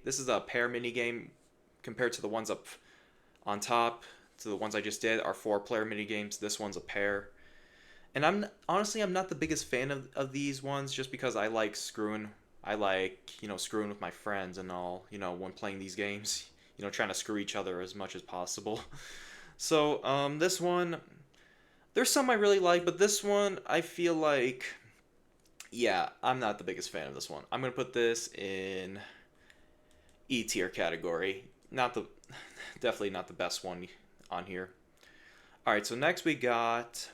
this is a pair mini game compared to the ones up on top. To the ones I just did are 4-player mini games. This one's a pair. And I'm not the biggest fan of these ones just because I like screwing. I like, screwing with my friends and all, when playing these games, trying to screw each other as much as possible. So, this one, there's some I really like, but this one I feel like, yeah, I'm not the biggest fan of this one. I'm gonna put this in E tier category. Not the, definitely not the best one on here. All right, so next we got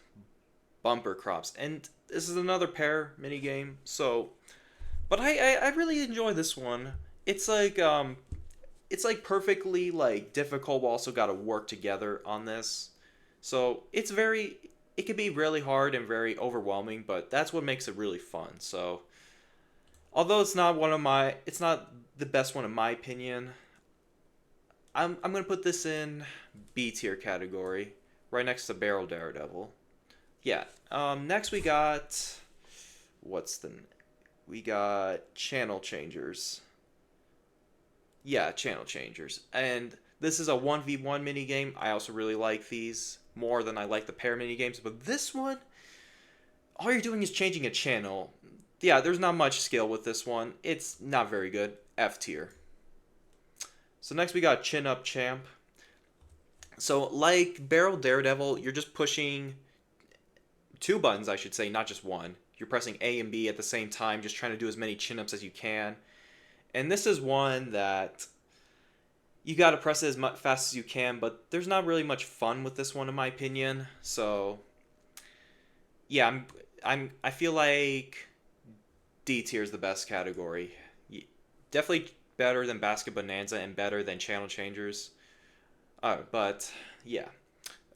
bumper crops, and this is another pair mini game. So, but I really enjoy this one. It's like perfectly like difficult, but also got to work together on this. So it can be really hard and very overwhelming, but that's what makes it really fun. So although it's not the best one in my opinion. I'm gonna put this in B tier category, right next to Barrel Daredevil. Yeah. Next what's the we got Channel Changers. Yeah, Channel Changers, and this is a 1v1 mini game. I also really like these more than I like the pair mini games, but this one, all you're doing is changing a channel. Yeah, there's not much skill with this one. It's not very good. F tier. So next we got Chin Up Champ. So like Barrel Daredevil, you're just pushing two buttons, I should say, not just one. You're pressing A and B at the same time, just trying to do as many chin ups as you can. And this is one that you got to press it as fast as you can, but there's not really much fun with this one in my opinion. So yeah, I feel like D tier is the best category. Definitely better than Basket Bonanza and better than Channel Changers. But yeah.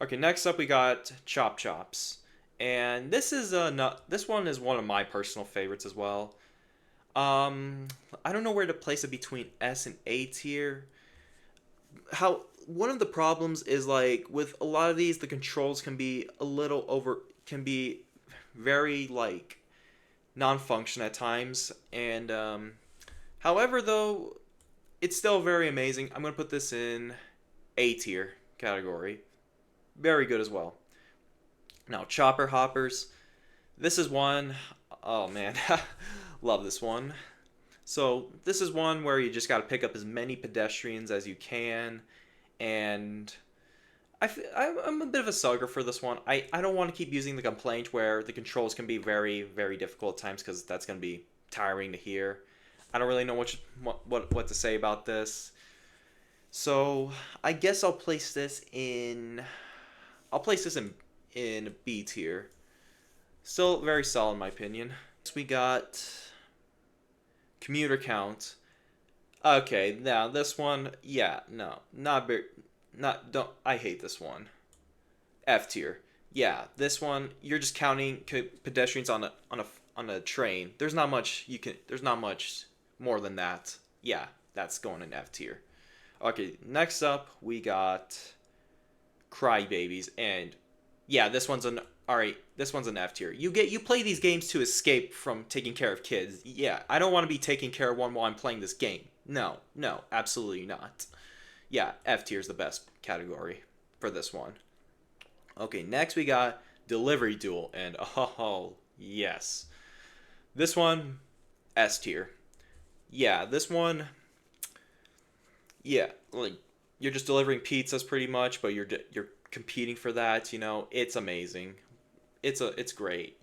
Okay, next up we got Chop Chops. And this one is one of my personal favorites as well. I don't know where to place it between S and A tier. How One of the problems is like with a lot of these, the controls can be very like non-function at times, and however though, it's still very amazing. I'm gonna put this in A tier category. Very good as well. Now, Chopper Hoppers. This is one, oh man, love this one. So, this is one where you just got to pick up as many pedestrians as you can. And I'm a bit of a sucker for this one. I don't want to keep using the complaint where the controls can be very, very difficult at times because that's going to be tiring to hear. I don't really know what to say about this. So, I guess I'll place this in B tier. Still very solid in my opinion. Next we got commuter count. Okay, now this one, yeah, no, not very, not don't. I hate this one. F tier. Yeah, this one you're just counting pedestrians on a train. There's not much more than that. Yeah, that's going in F tier. Okay, next up we got Crybabies, and yeah, this one's an all right. This one's an F tier. You play these games to escape from taking care of kids. Yeah, I don't want to be taking care of one while I'm playing this game. No, no, absolutely not. Yeah, F tier is the best category for this one. Okay, next we got Delivery Duel, and oh yes, this one S tier. Yeah, this one. Yeah, like you're just delivering pizzas pretty much, but you're competing for that. It's amazing. It's great.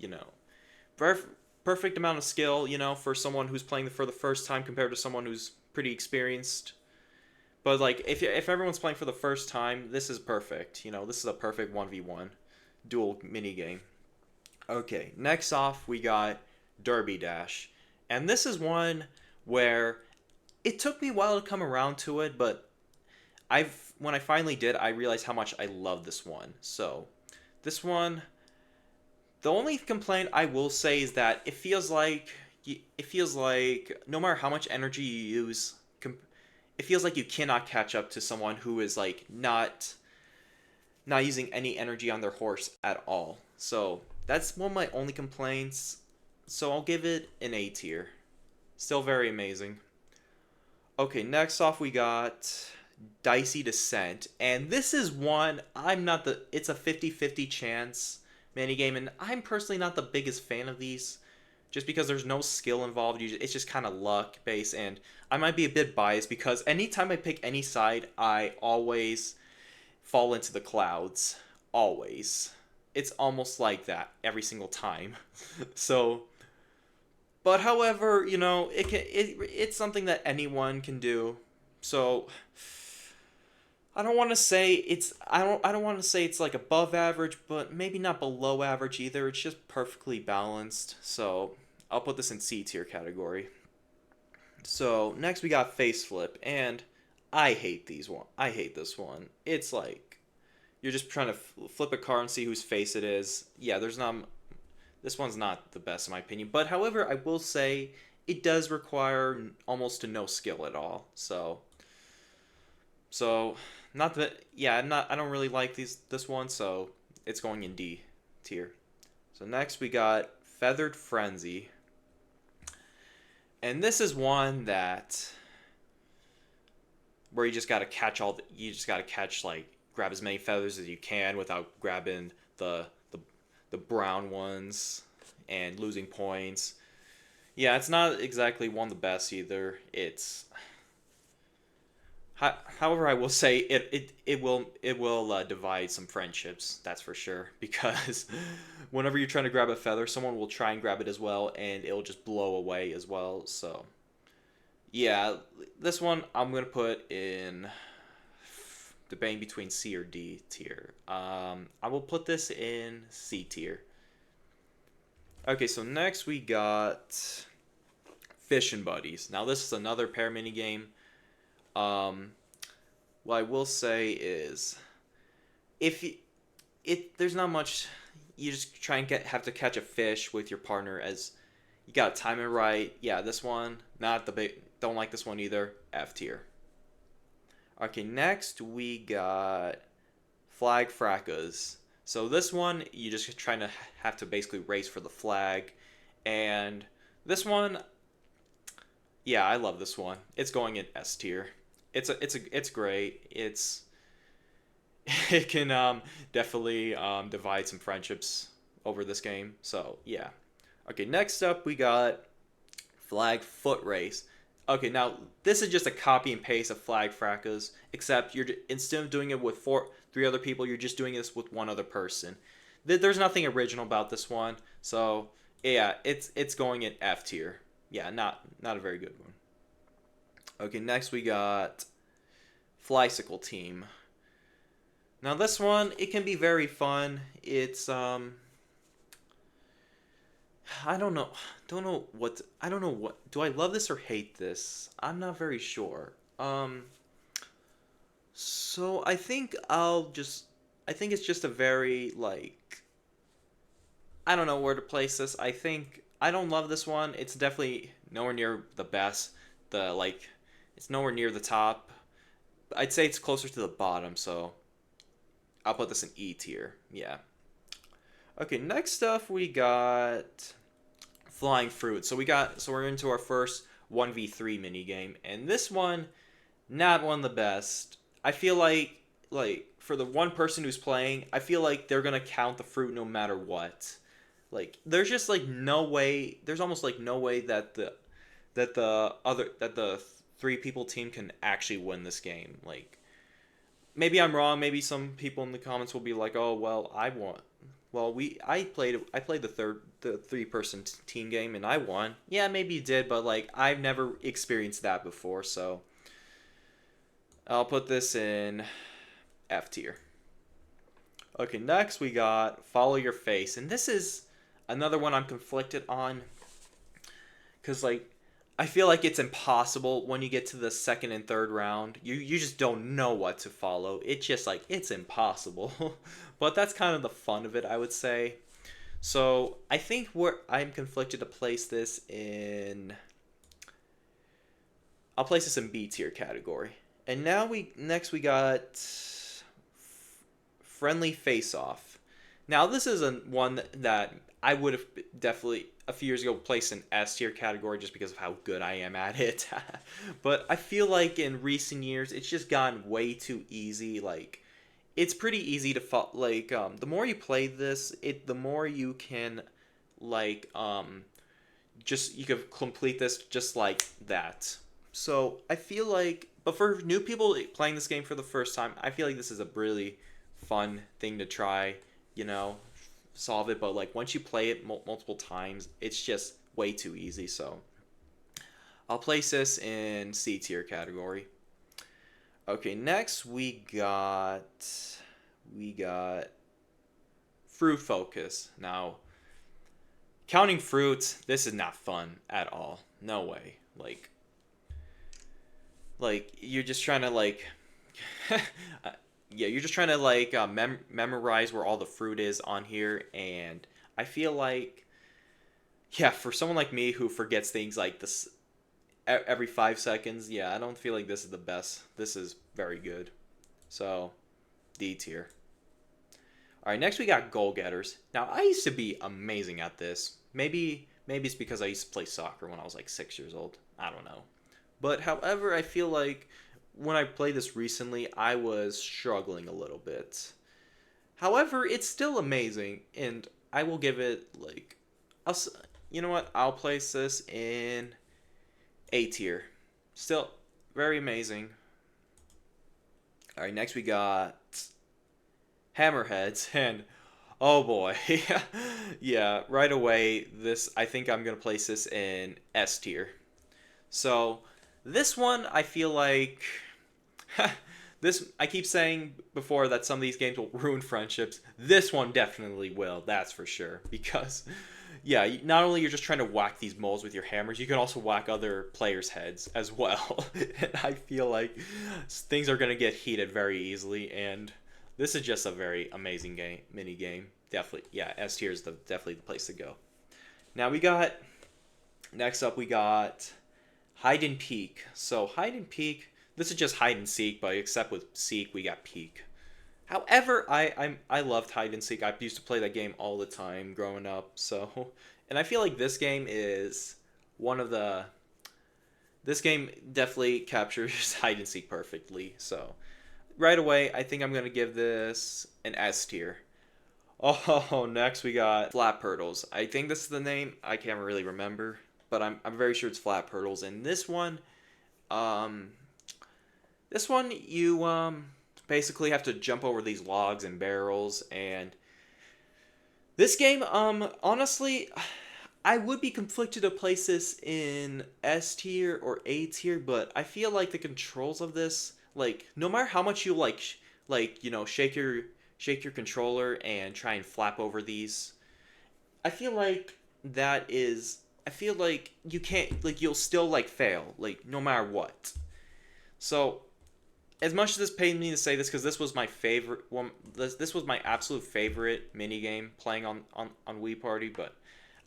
Perfect amount of skill. For someone who's playing for the first time compared to someone who's pretty experienced. But like if everyone's playing for the first time, this is perfect. This is a perfect 1v1 dual mini game. Okay, next off we got Derby Dash. And this is one where it took me a while to come around to it, but I've when I finally did, I realized how much I love this one. So, this one, the only complaint I will say is that it feels like no matter how much energy you use, it feels like you cannot catch up to someone who is like not using any energy on their horse at all. So, that's one of my only complaints. So, I'll give it an A tier. Still very amazing. Okay, next off we got Dicey Descent. And this is one I'm not the it's a 50-50 chance minigame, and I'm personally not the biggest fan of these just because there's no skill involved. It's just kind of luck based, and I might be a bit biased because anytime I pick any side, I always fall into the clouds. Always. It's almost like that every single time. So, but however, it's something that anyone can do. So, I don't want to say it's like above average, but maybe not below average either. It's just perfectly balanced. So, I'll put this in C tier category. So, next we got Face Flip, and I hate I hate this one. It's like you're just trying to flip a card and see whose face it is. Yeah, this one's not the best in my opinion, but however, I will say it does require almost to no skill at all. So not that yeah, I don't really like this one, so it's going in D tier. So next we got Feathered Frenzy. And this is one that where you just got to you just got to catch like grab as many feathers as you can without grabbing the brown ones and losing points. Yeah, it's not exactly one of the best either. However, I will say it will divide some friendships. That's for sure because whenever you're trying to grab a feather, someone will try and grab it as well, and it'll just blow away as well. So yeah, this one I'm gonna put in debating between C or D tier. I will put this in C tier. Okay, so next we got Fishing Buddies. Now this is another pair mini game. What I will say is, if you, there's not much, you just try and have to catch a fish with your partner as you gotta time it right. Yeah, this one not the big. Don't like this one either. F tier. Okay, next we got Flag Fracas. So this one, you just trying to have to basically race for the flag, and this one, yeah, I love this one. It's going in S tier. It's great. It can definitely divide some friendships over this game. So yeah. Okay, next up we got Flag Foot Race. Okay, now this is just a copy and paste of Flag Fracas, except instead of doing it with three other people, you're just doing this with one other person. There's nothing original about this one, so yeah, it's going in F tier. Yeah, not a very good one. Okay, next we got Flysicle Team. Now this one, it can be very fun. It's I don't know. I don't know what. Do I love this or hate this? I'm not very sure. So I think it's just a very like I don't know where to place this. I think I don't love this one. It's definitely nowhere near the best. It's nowhere near the top. I'd say it's closer to the bottom, so I'll put this in E tier. Yeah. Okay, next up we got Flying Fruit. So we're into our first 1v3 mini game, and this one not one of the best. I feel like for the one person who's playing, I feel like they're going to count the fruit no matter what. Like there's just like no way, there's almost like no way that the three people team can actually win this game. Like maybe I'm wrong, maybe some people in the comments will be like, "Oh, well, I won." Well, I played the three-person team game and I won. Yeah, maybe you did, but like I've never experienced that before, so I'll put this in F tier. Okay, next we got Follow Your Face, and this is another one I'm conflicted on cuz like I feel like it's impossible when you get to the second and third round. You just don't know what to follow. It's just like it's impossible. But that's kind of the fun of it, I would say. So I think where I'm conflicted to place this in, I'll place this in B tier category. And now next we got Friendly Face Off. Now this is one that I would have definitely a few years ago placed in S tier category just because of how good I am at it. But I feel like in recent years it's just gotten way too easy. Like it's pretty easy to like the more you play this, the more you can like just you can complete this just like that. So I feel like, but for new people playing this game for the first time, I feel like this is a really fun thing to try. You know, solve it. But like once you play it multiple times, it's just way too easy. So I'll place this in C tier category. Okay, next we got fruit focus. Now, counting fruits, this is not fun at all. No way. Like you're just trying to like yeah, you're just trying to like memorize where all the fruit is on here, and I feel like yeah, for someone like me who forgets things like this every 5 seconds, yeah, I don't feel like this is the best. This is very good. So, D tier. All right, next we got goal getters. Now, I used to be amazing at this. Maybe it's because I used to play soccer when I was like 6 years old. I don't know. But however, I feel like when I played this recently, I was struggling a little bit. However, it's still amazing, and I will give it like, you know what? I'll place this in A tier. Still very amazing. All right, next we got hammerheads, and oh boy, yeah, right away. This I think I'm gonna place this in S tier. So this one I feel like this I keep saying before that some of these games will ruin friendships. This one definitely will, that's for sure. Because yeah, not only you're just trying to whack these moles with your hammers, you can also whack other players' heads as well. And I feel like things are gonna get heated very easily, and this is just a very amazing mini game. Definitely, yeah, S tier is definitely the place to go. Now next up we got hide and peek. So hide and peek, this is just hide and seek, but except with seek we got peek. However, I loved hide and seek. I used to play that game all the time growing up. So, and I feel like this game is one of the. This game definitely captures hide and seek perfectly. So, right away, I think I'm gonna give this an S tier. Oh, next we got Flap Hurdles. I think this is the name. I can't really remember, but I'm very sure it's Flap Hurdles. And um, this one you basically have to jump over these logs and barrels, and this game honestly I would be conflicted to place this in S tier or A tier, but I feel like the controls of this, like no matter how much you you know, shake your controller and try and flap over these, I feel like I feel like you can't, like you'll still like fail, like no matter what. So as much as this pains me to say this, because this was my favorite one, this was my absolute favorite mini game playing on Wii Party, but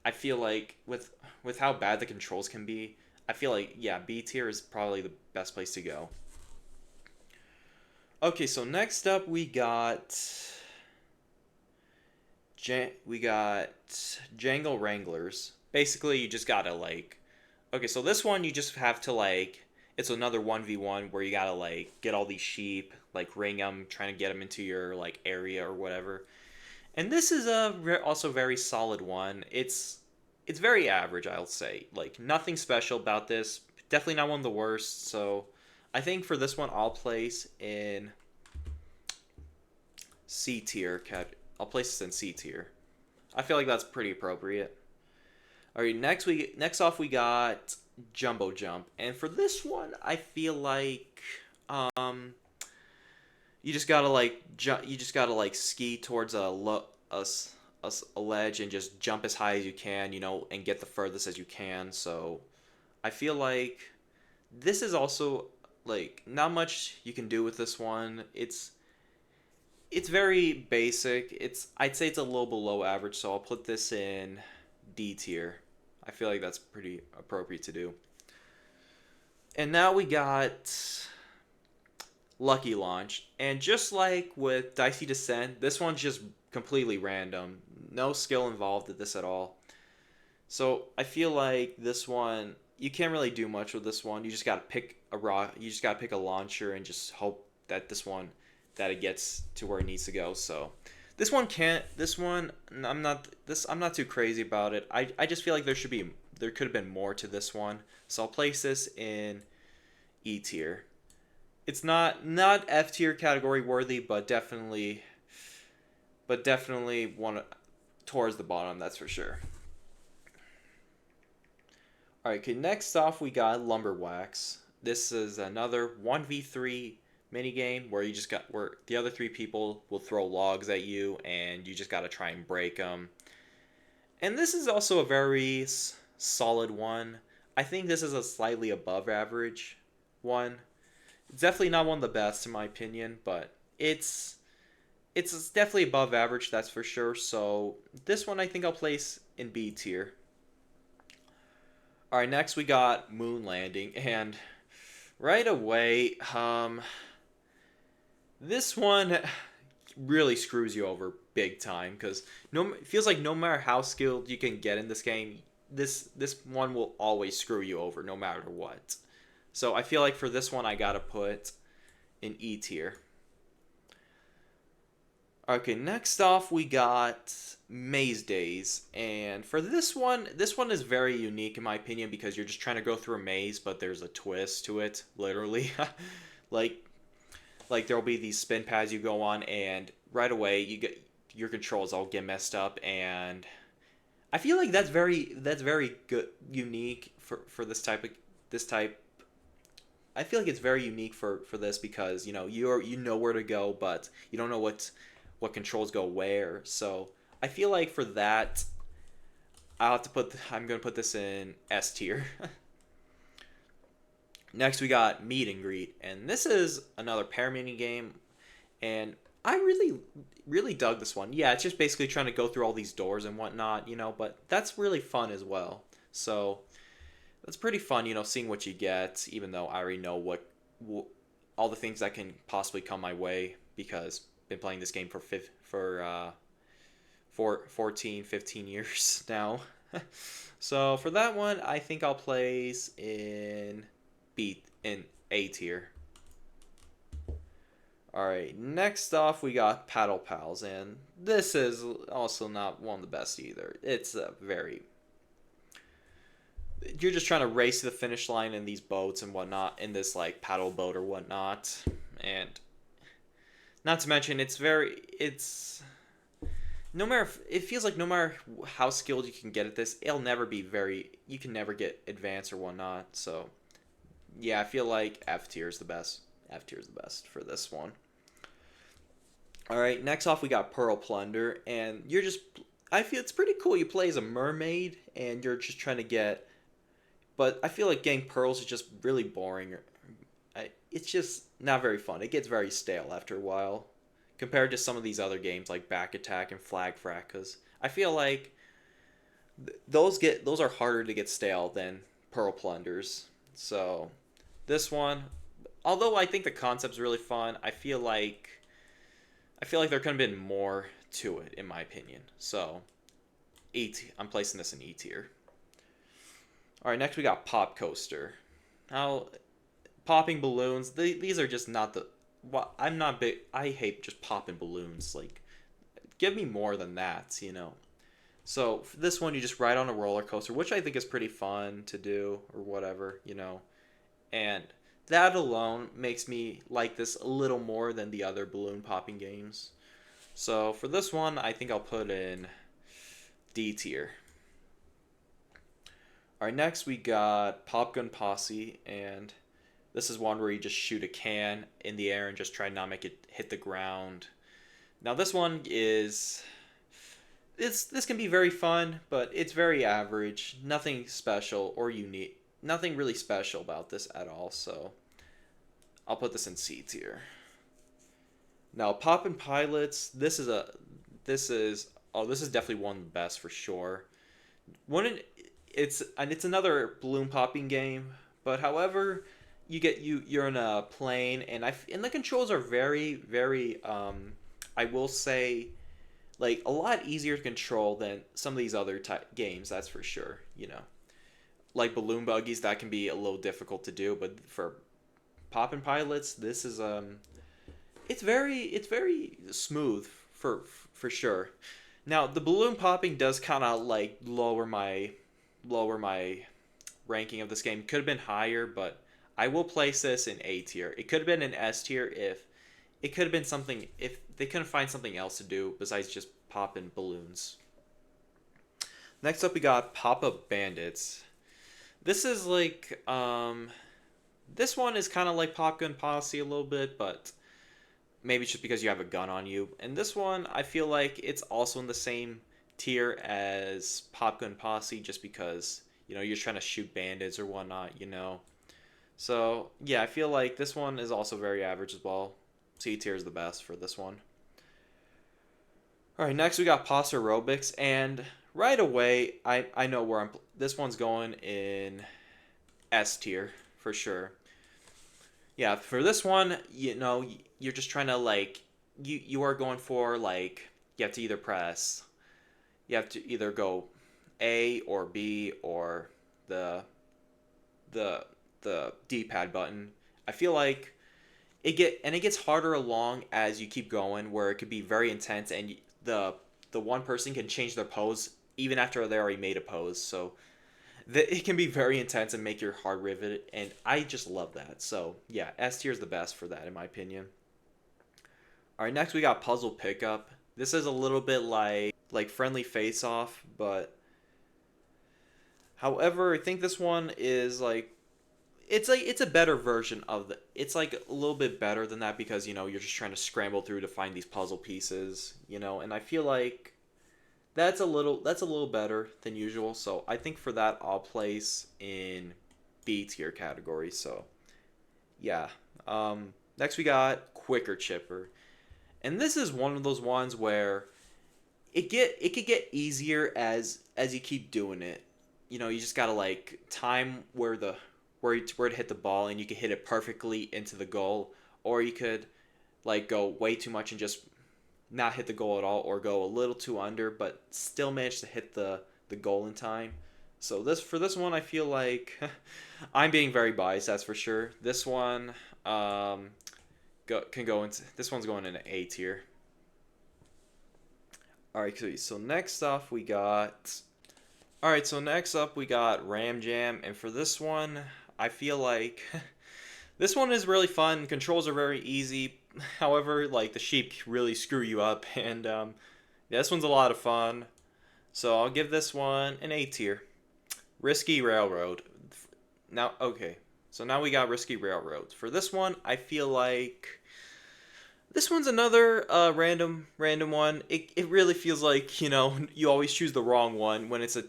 I feel like with how bad the controls can be, I feel like yeah, B tier is probably the best place to go. Okay, so next up we got Jangle Wranglers. Basically, you just gotta like, okay, so this one you just have to like, it's another 1v1 where you gotta like get all these sheep, like ring them, trying to get them into your like area or whatever. And this is a also very solid one. It's very average, I'll say. Like nothing special about this. Definitely not one of the worst. So I think for this one I'll place in C tier. I'll place this in C tier. I feel like that's pretty appropriate. All right, next off we got Jumbo Jump, and for this one I feel like you just gotta like you just gotta like ski towards a ledge and just jump as high as you can, you know, and get the furthest as you can. So I feel like this is also like not much you can do with this one. It's very basic. I'd say it's a little below average, so I'll put this in D tier. I feel like that's pretty appropriate to do. And now we got Lucky Launch. And just like with Dicey Descent, this one's just completely random. No skill involved with this at all. So I feel like this one you can't really do much with this one. You just gotta pick a rock. You just gotta pick a launcher and just hope that that it gets to where it needs to go. So this one can't. This one I'm not too crazy about it. I just feel like there could have been more to this one. So I'll place this in E tier. It's not F tier category worthy, but definitely one towards the bottom. That's for sure. All right, okay, next off we got Lumber Wax. This is another 1v3 mini game where where the other three people will throw logs at you and you just got to try and break them. And this is also a very solid one. I think this is a slightly above average one. It's definitely not one of the best in my opinion, but it's definitely above average, that's for sure. So this one I think I'll place in B tier. All right, next we got Moon Landing, and right away, this one really screws you over big time because it feels like no matter how skilled you can get in this game, this one will always screw you over no matter what. So I feel like for this one I gotta put in E tier. Okay, next off we got Maze Days, and for this one is very unique in my opinion because you're just trying to go through a maze, but there's a twist to it, literally. like like there'll be these spin pads you go on, and right away you get your controls all get messed up, and I feel like that's very good unique for this type. I feel like it's very unique for this because you know where to go, but you don't know what controls go where. So I feel like for that, I'm gonna put this in S tier. Next we got Meet and Greet, and this is another pair mini game, and I really dug this one. Yeah, it's just basically trying to go through all these doors and whatnot, but that's really fun as well. So that's pretty fun, seeing what you get, even though I already know all the things that can possibly come my way because I've been playing this game for 14, 15 years now. So for that one, I think I'll place in A tier. All right, next off we got Paddle Pals, and this is also not one of the best either. It's a very you're just trying to race to the finish line in these boats and whatnot, in this like paddle boat or whatnot, and not to mention it's no matter it feels like no matter how skilled you can get at this, you can never get advanced or whatnot. So yeah, I feel like F tier is the best. F tier is the best for this one. All right, next off we got Pearl Plunder, and I feel it's pretty cool. You play as a mermaid, and you're just trying to get, but I feel like getting pearls is just really boring. It's just not very fun. It gets very stale after a while, compared to some of these other games like Back Attack and Flag Frack, because I feel like those are harder to get stale than Pearl Plunders. So this one, although I think the concept's really fun, I feel like there could have been more to it in my opinion. So I'm placing this in E tier. All right, next we got Pop Coaster. Now, popping balloons, these are just not the. Well, I'm not big. I hate just popping balloons. Like, give me more than that. So for this one, you just ride on a roller coaster, which I think is pretty fun to do or whatever. And that alone makes me like this a little more than the other balloon popping games. So for this one, I think I'll put in D tier. All right, next we got Pop Gun Posse, and this is one where you just shoot a can in the air and just try not make it hit the ground. Now this one this can be very fun, but it's very average. Nothing special or unique. Nothing really special about this at all, so I'll put this in C tier. Now Poppin' Pilots, this is definitely one of the best for sure. It's another balloon popping game, but however, you're in a plane, and the controls are very I will say like a lot easier to control than some of these other games. That's for sure. You know, like balloon buggies, that can be a little difficult to do, but for poppin' pilots, this is it's very smooth for sure. Now the balloon popping does kind of like lower my ranking of this game. Could have been higher, but I will place this in A tier. It could have been an S tier if it could have been something if they couldn't find something else to do besides just popping balloons. Next up, we got Pop Up Bandits. This is like this one is kind of like Pop Gun Posse a little bit, but maybe it's just because you have a gun on you. And this one, I feel like it's also in the same tier as Pop Gun Posse, just because you're trying to shoot bandits or whatnot. So yeah, I feel like this one is also very average as well. C tier is the best for this one. All right, next we got Pasta Aerobics, and right away I know where this one's going in S tier for sure. Yeah, for this one, you're just trying to like you are going for like you have to either go A or B or the the D-pad button. I feel like it gets harder along as you keep going, where it could be very intense, and the one person can change their pose even after they already made a pose. So it can be very intense and make your heart riveted, and I just love that. So yeah, S tier is the best for that in my opinion. All right, next we got Puzzle Pickup. This is a little bit like Friendly Face Off, but however, I think this one is like it's a better version of it's like a little bit better than that, because you're just trying to scramble through to find these puzzle pieces, and I feel like that's a little better than usual. So I think for that I'll place in B tier category. So yeah. Next we got Quicker Chipper. And this is one of those ones where it could get easier as you keep doing it. You just gotta like time where to hit the ball, and you can hit it perfectly into the goal, or you could like go way too much and just not hit the goal at all, or go a little too under but still manage to hit the goal in time. So this one, I feel like I'm being very biased, that's for sure. This one can go into this one's going into A tier. All right, so next up we got Ram Jam, and for this one, I feel like this one is really fun. Controls are very easy. However, like the sheep really screw you up, and yeah, this one's a lot of fun. So I'll give this one an A tier. Risky Railroad. Now, okay, so now we got Risky Railroads. For this one, I feel like this one's another random one. It really feels like you always choose the wrong one when it's a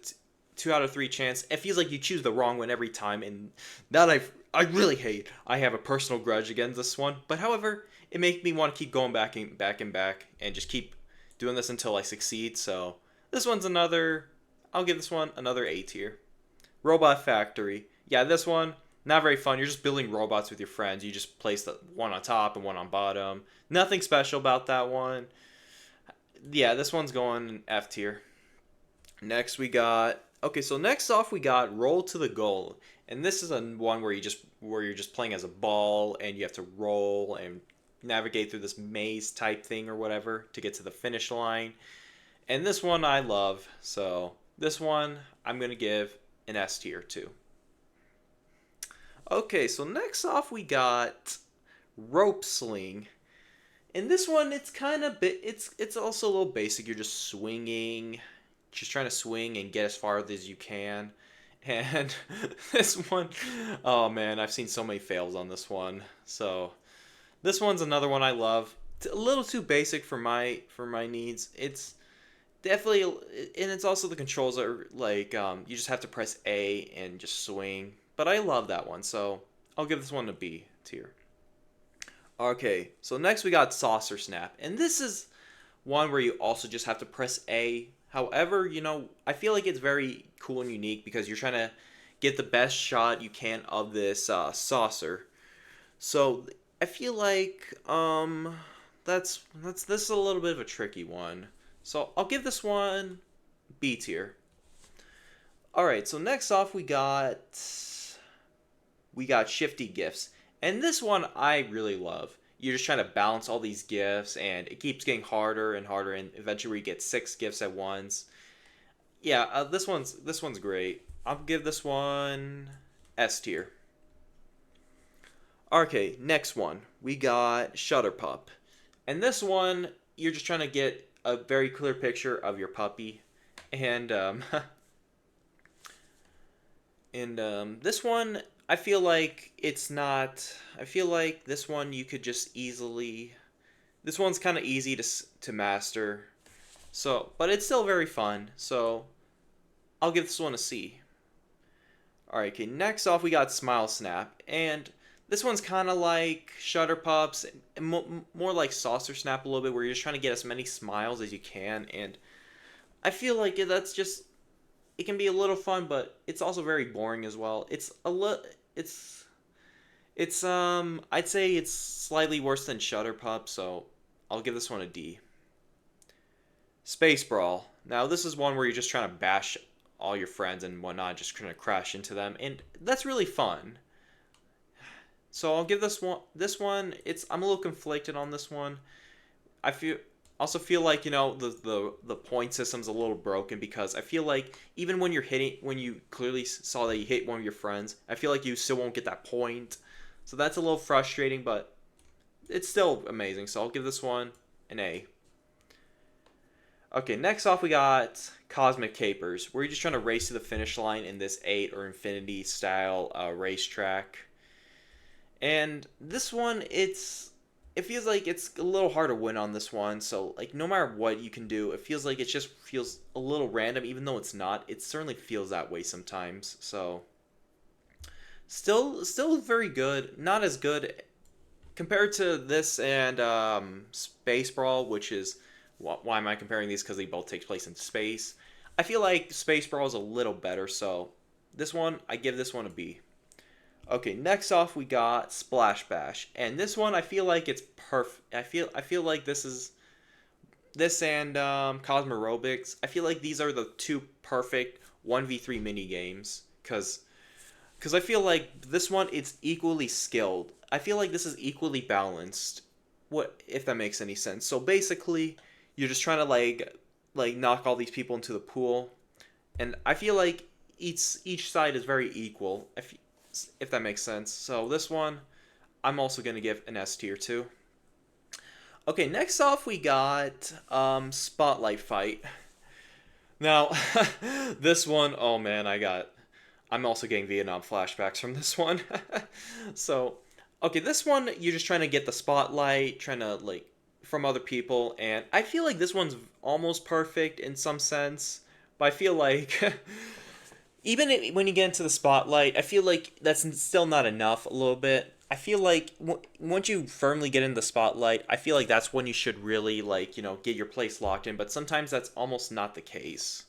2 out of 3 chance. It feels like you choose the wrong one every time, and that I really hate. I have a personal grudge against this one, but however, it makes me want to keep going back and just keep doing this until I succeed. So this one's I'll give this one another A tier. Robot Factory. Yeah, this one not very fun. You're just building robots with your friends. You just place the one on top and one on bottom. Nothing special about that one. Yeah, this one's going F tier. Next off we got Roll to the Goal. And this is one where you're just playing as a ball, and you have to roll and navigate through this maze type thing or whatever to get to the finish line. And this one I love. So this one I'm going to give an S tier too. Okay, so next off we got Rope Sling. And this one, it's also a little basic. You're just swinging, just trying to swing and get as far as you can. And this one, oh man, I've seen so many fails on this one. So this one's another one I love. It's a little too basic for my needs. It's definitely, and it's also the controls are like you just have to press A and just swing. But I love that one, so I'll give this one a B tier. Okay, so next we got Saucer Snap, and this is one where you also just have to press A. However, I feel like it's very cool and unique because you're trying to get the best shot you can of this saucer. So I feel like this is a little bit of a tricky one. So I'll give this one B tier. All right, so next off we got shifty gifts. And this one I really love. You're just trying to balance all these gifts and it keeps getting harder and harder and eventually we get 6 gifts at once. Yeah, this one's great. I'll give this one S tier. Okay, next one. We got Shutter Pup. And this one you're just trying to get a very clear picture of your puppy and this one, I feel like it's not. I feel like this one you could just easily. This one's kind of easy to master. So, but it's still very fun. So, I'll give this one a C. All right. Okay. Next off, we got Smile Snap, and this one's kind of like Shutter Pups, more like Saucer Snap a little bit, where you're just trying to get as many smiles as you can, and I feel like that's just it can be a little fun, but it's also very boring as well. It's I'd say it's slightly worse than Shutter Pup, so I'll give this one a D. Space Brawl. Now this is one where you're just trying to bash all your friends and whatnot, just trying to crash into them, and that's really fun. So I'll give this one it's I'm a little conflicted on this one. I feel like the point system's a little broken because I feel like even when you're hitting when you clearly saw that you hit one of your friends, I feel like you still won't get that point. So that's a little frustrating, but it's still amazing. So I'll give this one an A. Okay, next off we got Cosmic Capers, where you're just trying to race to the finish line in this 8 or Infinity style racetrack. And this one, it feels like it's a little hard to win on this one. So like no matter what you can do, it feels like it just feels a little random, even though it's not. It certainly feels that way sometimes. So still very good. Not as good compared to this and Space Brawl, which is why am I comparing these? Because they both take place in space. I feel like Space Brawl is a little better. So this one, I give this one a B. Okay, next off we got Splash Bash, and this one I feel like it's perfect. I feel like this and Cosmorobics. I feel like these are the two perfect 1v3 mini games because I feel like this one it's equally skilled. I feel like this is equally balanced. What if that makes any sense? So basically, you're just trying to like knock all these people into the pool, and I feel like each side is very equal. If that makes sense. So this one, I'm also gonna give an S tier too. Okay, next off we got Spotlight Fight. Now, this one, oh man, I'm also getting Vietnam flashbacks from this one. So, okay, this one you're just trying to get the spotlight, trying to like from other people, and I feel like this one's almost perfect in some sense, but I feel like even when you get into the spotlight, I feel like that's still not enough a little bit. I feel like once you firmly get in the spotlight, I feel like that's when you should really get your place locked in, but sometimes that's almost not the case.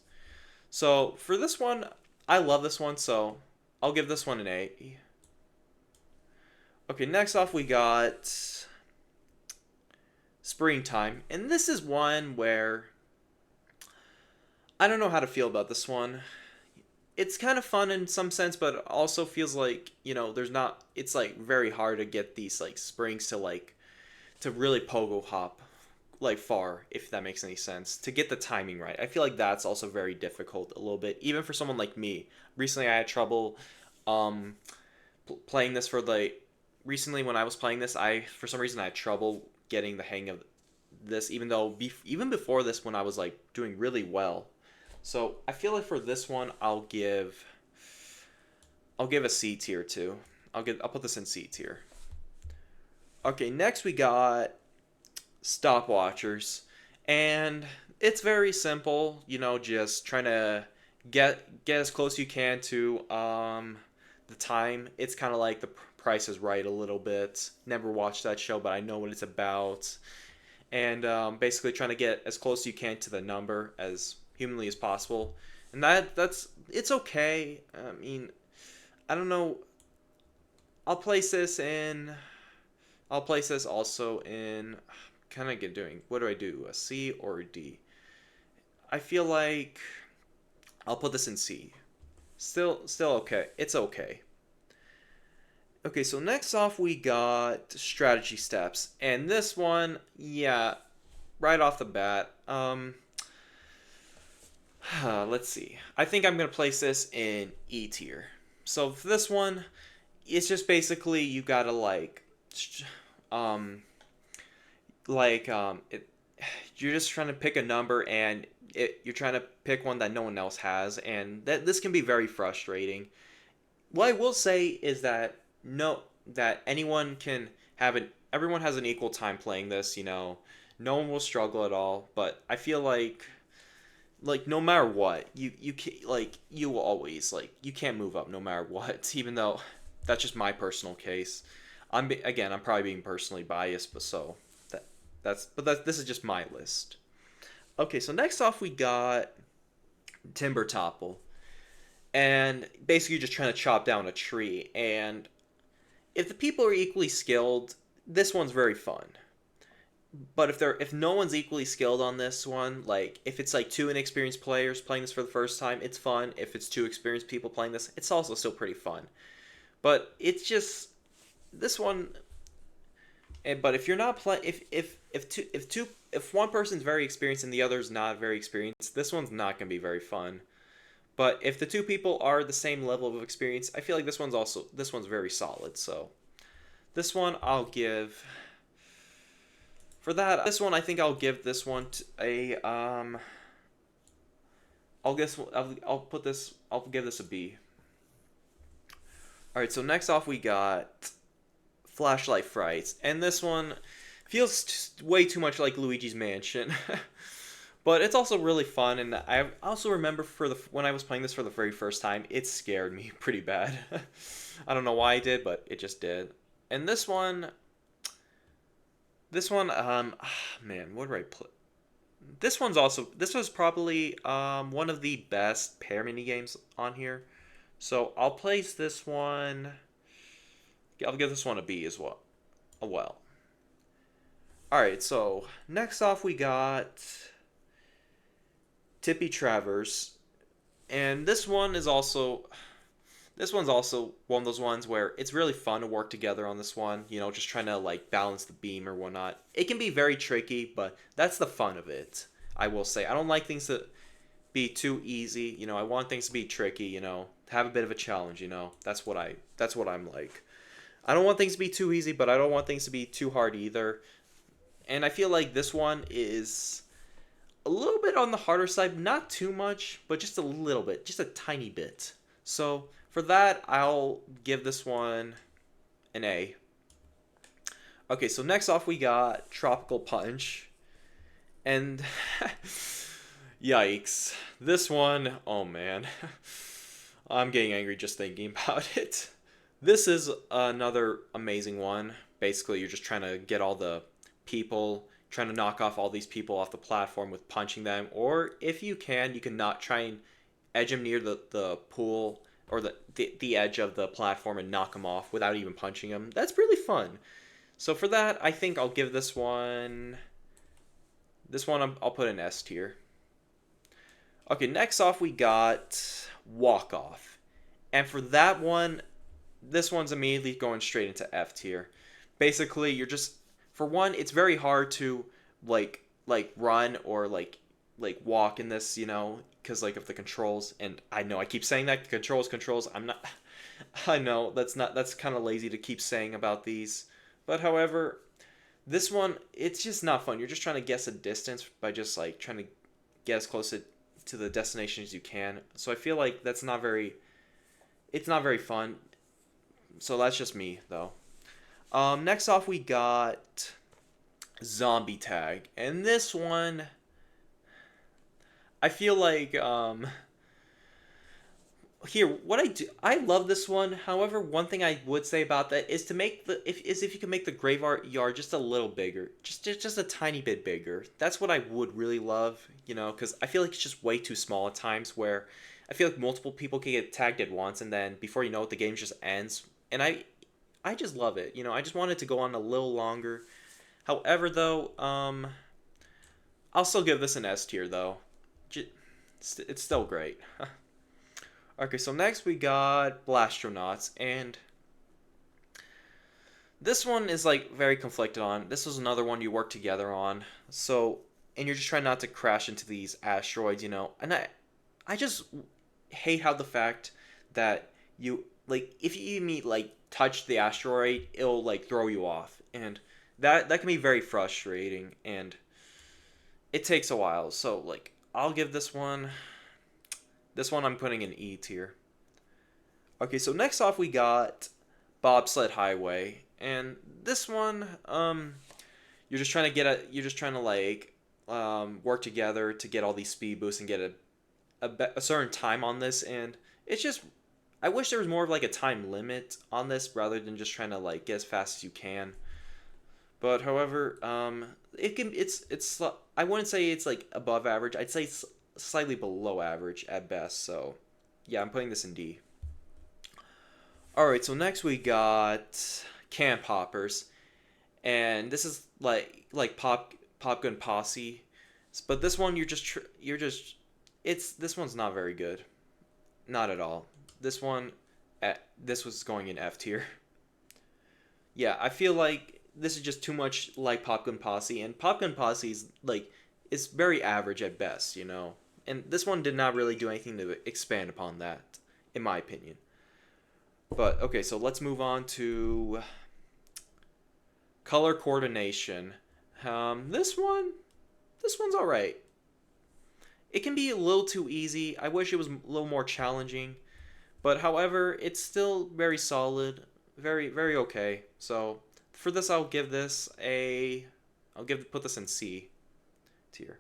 So, for this one, I love this one, so I'll give this one an A. Okay, next off we got Springtime, and this is one where I don't know how to feel about this one. It's kind of fun in some sense, but it also feels like there's not. It's like very hard to get these like springs to really pogo hop like far, if that makes any sense. To get the timing right, I feel like that's also very difficult a little bit, even for someone like me. Recently, I had trouble um, playing this for like recently when I was playing this. I for some reason I had trouble getting the hang of this, even though even before this when I was like doing really well. So I feel like for this one, I'll give a C tier too. I'll put this in C tier. Okay, next we got Stopwatchers, and it's very simple. Just trying to get as close you can to the time. It's kind of like the Price is Right a little bit. Never watched that show, but I know what it's about. And basically trying to get as close as you can to the number as humanly as possible. And that's it's okay. I mean, I don't know. I'll place this in. I'll place this also in. Kind of get doing. What do I do? A C or a D? I feel like I'll put this in C. Still okay. It's okay. Okay, so next off we got strategy steps, and this one, yeah, right off the bat, let's see. I think I'm gonna place this in E tier. So for this one, it's just basically you gotta um, it. You're just trying to pick a number, and you're trying to pick one that no one else has, and this can be very frustrating. What I will say is that no, that anyone can have it. Everyone has an equal time playing this. No one will struggle at all. But I feel like no matter what, you can, you will always you can't move up no matter what. Even though that's just my personal case. I'm probably being personally biased, but this is just my list. Okay, so next off we got timber topple, and basically just trying to chop down a tree. And if the people are equally skilled, this one's very fun. But if no one's equally skilled on this one, like if it's like two inexperienced players playing this for the first time, it's fun. If it's two experienced people playing this, it's also still pretty fun. But it's just this one. But if you're not playing, if one person's very experienced and the other's not very experienced, this one's not gonna be very fun. But if the two people are the same level of experience, I feel like this one's very solid. So this one I'll give for that. This one I think I'll give this one a I'll give this a B. All right, so next off we got flashlight frights, and this one feels way too much like Luigi's Mansion. But it's also really fun, and I also remember when I was playing this for the very first time, it scared me pretty bad. I don't know why I did, but it just did. And man, what did I play? This was probably one of the best pair mini games on here. So I'll place this one. I'll give this one a B as well. Well. All right. So next off we got Tippy Travers, and this one's also one of those ones where it's really fun to work together on this one. Just trying to balance the beam or whatnot. It can be very tricky, but that's the fun of it. I will say I don't like things to be too easy. I want things to be tricky. Have a bit of a challenge. That's what I'm like. I don't want things to be too easy, but I don't want things to be too hard either. And I feel like this one is a little bit on the harder side, not too much, but just a little bit, just a tiny bit. So for that, I'll give this one an A. Okay, so next off we got Tropical Punch. And yikes. This one, oh man. I'm getting angry just thinking about it. This is another amazing one. Basically, you're just trying to get all the people, trying to knock off all these people off the platform with punching them. Or if you can not try and edge them near the pool or the edge of the platform and knock them off without even punching them. That's really fun. So for that, I think I'll give this one... I'll put an S tier. Okay, next off we got Walk Off. And for that one, this one's immediately going straight into F tier. Basically, you're just... For one, it's very hard to, run or, walk in this, because, of the controls. And I know I keep saying that, controls. I'm not... I know, that's kind of lazy to keep saying about these. But, however, this one, it's just not fun. You're just trying to guess a distance by just, trying to get as close to the destination as you can. So I feel like it's not very fun. So that's just me, though. Next off, we got Zombie Tag. And this one, I feel like, here, what I love this one. However, one thing I would say about that is if you can make the graveyard just a little bigger, just a tiny bit bigger. That's what I would really love, because I feel like it's just way too small at times. Where I feel like multiple people can get tagged at once, and then before you know it, the game just ends. And I just love it. I just want it to go on a little longer. However, though, I'll still give this an S tier, though. It's still great. Okay, so next we got Blastronauts, and this one is like very conflicted on. This was another one you work together on. So, and you're just trying not to crash into these asteroids, you know. And I just hate how the fact that you like if you even like touch the asteroid, it'll like throw you off, and that can be very frustrating, and it takes a while. So like I'll give this one I'm putting in E tier. Okay, so next off we got Bobsled Highway, and this one you're just trying to like work together to get all these speed boosts and get a certain time on this, and it's just I wish there was more of like a time limit on this rather than just trying to like get as fast as you can. But however, it's I wouldn't say it's like above average. I'd say it's slightly below average at best. So yeah, I'm putting this in D. All right, so next we got Camp Hoppers, and this is like Pop Gun Posse, but this one you're just it's this one's not very good, not at all. This one, this was going in F tier. Yeah, I feel like this is just too much like Pop Gun Posse, and Pop Gun Posse is like it's very average at best, you know. And this one did not really do anything to expand upon that, in my opinion. But okay, so let's move on to color coordination. This one's all right. It can be a little too easy. I wish it was a little more challenging, but however, it's still very solid, very okay. So for this, I'll put this in C tier.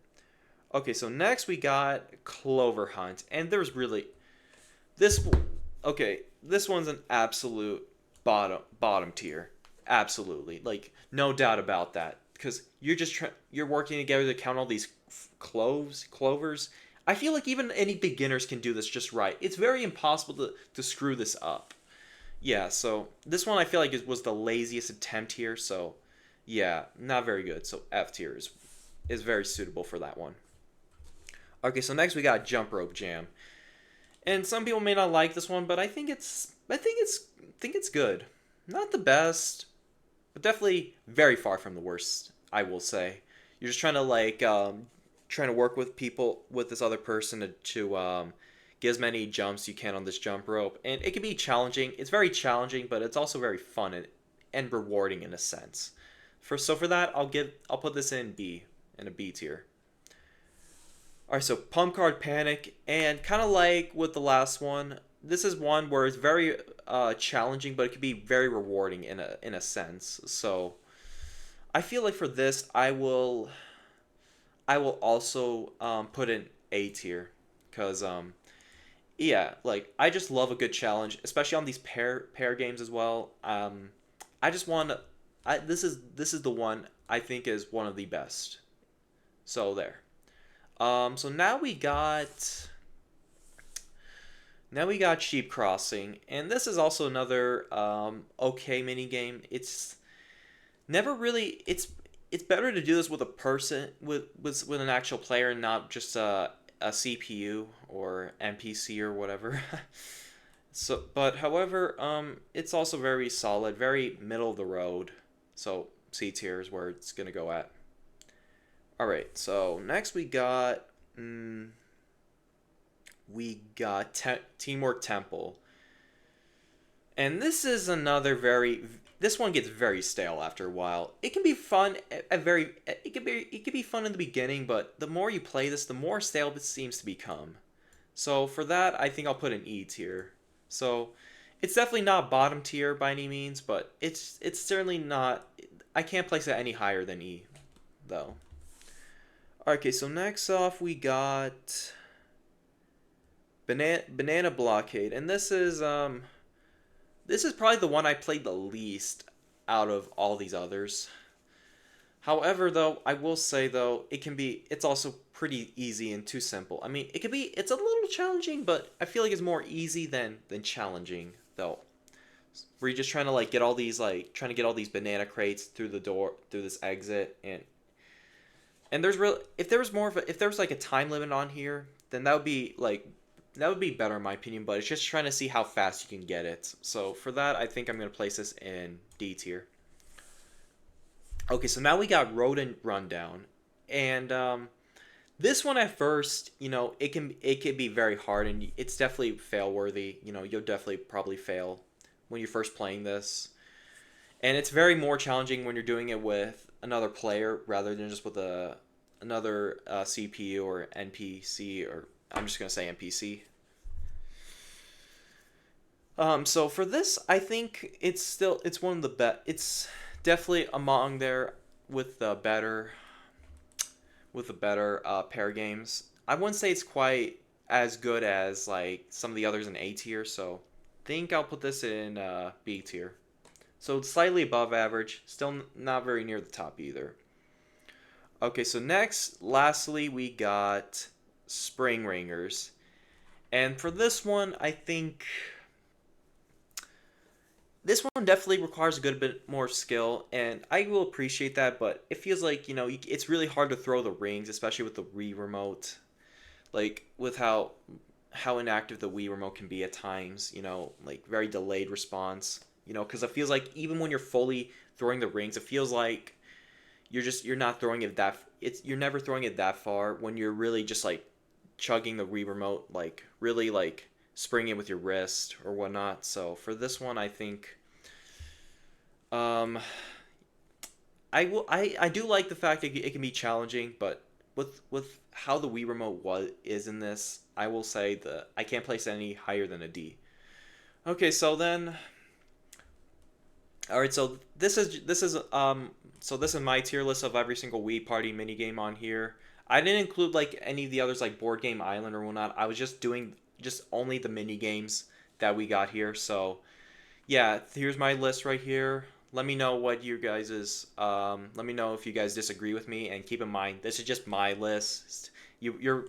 Okay, so next we got Clover Hunt, and there's really this. Okay, this one's an absolute bottom tier. Absolutely, like no doubt about that. Because you're working together to count all these clovers. I feel like even any beginners can do this just right. It's very impossible to screw this up. Yeah, so this one I feel like it was the laziest attempt here. So yeah, not very good. So F tier is very suitable for that one. Okay, so next we got Jump Rope Jam. And some people may not like this one, but I think it's good. Not the best, but definitely very far from the worst, I will say. You're just trying to like trying to work with people with this other person to get as many jumps you can on this jump rope, and it can be challenging. It's very challenging, but it's also very fun and rewarding in a sense. For that, I'll put this in a B tier. All right, so Pump Card Panic, and kind of like with the last one, this is one where it's very challenging, but it can be very rewarding in a sense. So I feel like for this, I will also put in A tier, because yeah, like I just love a good challenge, especially on these pair games as well. I just want to, this is the one I think is one of the best. So there. So now we got Sheep Crossing, and this is also another okay mini game. It's never really it's better to do this with a person with an actual player and not just a CPU or NPC or whatever. So, but however, it's also very solid, very middle of the road. So C tier is where it's gonna go at. All right. So next we got Teamwork Temple, and this is another very. This one gets very stale after a while. It can be fun it can be fun in the beginning, but the more you play this, the more stale it seems to become. So for that, I think I'll put an E tier. So it's definitely not bottom tier by any means, but it's certainly not. I can't place it any higher than E, though. Okay, so next off we got Banana Blockade, and this is probably the one I played the least out of all these others. However, though, I will say though, it's also pretty easy and too simple. I mean, it's a little challenging, but I feel like it's more easy than challenging though. Where you're just trying to trying to get all these banana crates through the door through this exit, and And there's real if there was more of a if there was like a time limit on here, then that would be better in my opinion, but it's just trying to see how fast you can get it. So for that, I think I'm going to place this in D tier. Okay, so now we got Rodent Rundown. And this one at first, it can be very hard and it's definitely fail worthy. You'll definitely probably fail when you're first playing this. And it's very more challenging when you're doing it with another player rather than just with another CPU or NPC, or I'm just gonna say NPC. So for this, I think it's one of the best. It's definitely among there with the better pair games. I wouldn't say it's quite as good as like some of the others in A tier, so think I'll put this in B tier. So it's slightly above average, still not very near the top either. Okay, so lastly, we got Spring Ringers. And for this one, I think this one definitely requires a good bit more skill, and I will appreciate that, but it feels like, it's really hard to throw the rings, especially with the Wii remote. Like, with how inactive the Wii remote can be at times, like very delayed response, because it feels like even when you're fully throwing the rings, it feels like you're not throwing it you're never throwing it that far when you're really just like chugging the Wii remote, like really like springing it with your wrist or whatnot. So for this one, I think um, I do like the fact that it can be challenging, but with how the Wii remote is in this, I will say that I can't place it any higher than a D. Okay, so then all right, so this is my tier list of every single Wii Party minigame on here. I didn't include like any of the others like Board Game Island or whatnot. I was just doing just only the mini games that we got here. So yeah, here's my list right here. Let me know what you guys is. Let me know if you guys disagree with me, and keep in mind this is just my list. Your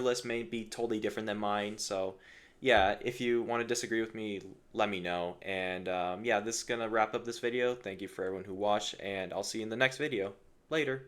list may be totally different than mine. So yeah, if you want to disagree with me, let me know. And yeah, this is gonna wrap up this video. Thank you for everyone who watched, and I'll see you in the next video. Later.